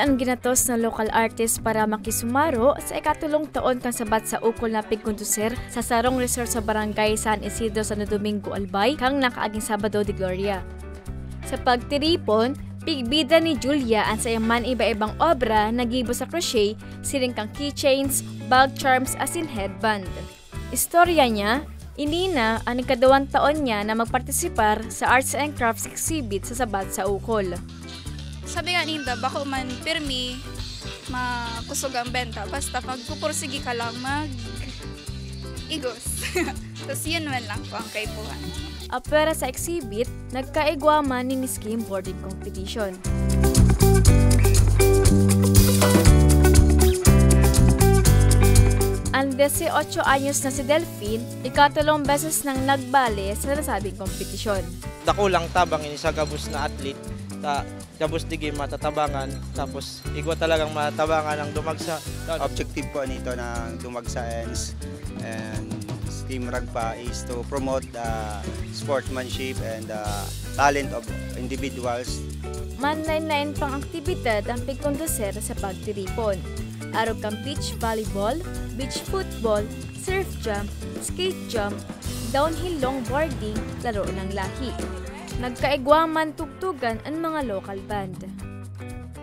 ang ginatos ng local artist para makisumaro sa ikatulong taon kang sabat sa ukol na pigkonduser sa Sarong Resort sa Barangay San Isidro, Santo Domingo, Albay, kang nakaaging Sabado de Gloria. Sa pagtiripon, pigbida ni Julia ang sayang man iba-ibang obra nagibo sa crochet, siring kang keychains, bag charms asin headband. Istorya niya, inina ang ikadawang taon niya na magpartisipar sa Arts and Crafts exhibit sa sabat sa ukol. Sabi nga ninda, bako man pirmi, makusog ang benta. Basta magpupursigi ka lang mag-igos. Tapos yun man lang po ang kaipuhan. Apera sa exhibit, nagkaigwaman ni Miss Kim boarding competition. Ang 18 anyos na si Delphine, ikatulong beses nang nagbale sa nasabing kompetisyon. Dako lang tabang ini sa gabus na athlete. Gabus di game matatabangan, tapos igwa talagang matabangan ang dumagsa. Objective po nito ng dumagsa and Team Ragpa is to promote sportsmanship and talent of individuals. Manlain-lain pang aktibidad ang pigkonduser sa pagtiripon. Araw kang beach volleyball, beach football, surf jump, skate jump, downhill longboarding, laro ng lahi. Nagkaigwaman tugtugan ang mga local band.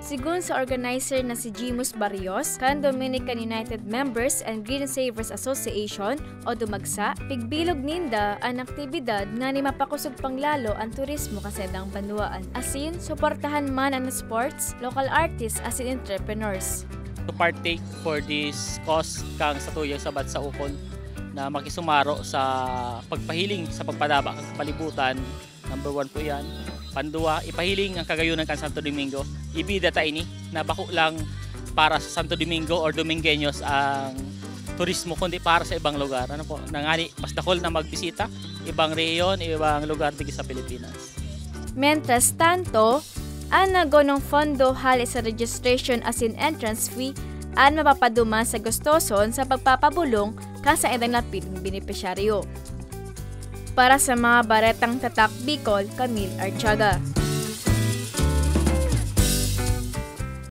Sigun sa organizer na si Jimus Barrios, kan Dominican United Members and Green Savers Association o Dumagsa, pigbilog ninda ang aktibidad nga ni mapakusog panglalo ang turismo kasedang banwaan. Asin, suportahan man ang sports, local artists asin entrepreneurs. To partake for this cause kang sa tuyang sabat sa ukol na makisumaro sa pagpahiling sa pagpadaba sa palibutan. Number 1 po yan. Panduwa, ipahiling ang kagayunan kan Santo Domingo. Ibida ta ini na bako lang para sa Santo Domingo or Domingueños ang turismo, kundi para sa ibang lugar. Ano po, nangani, mas dakol na magbisita, ibang rehiyon, ibang lugar dito sa Pilipinas. Mientras tanto, ang nagonong fondo hali sa registration asin entrance fee ang mapapaduma sa gustoson sa pagpapabulong kasa edang napiling benepisyaryo. Para sa mga baretang tatak Bicol, Camille Archaga.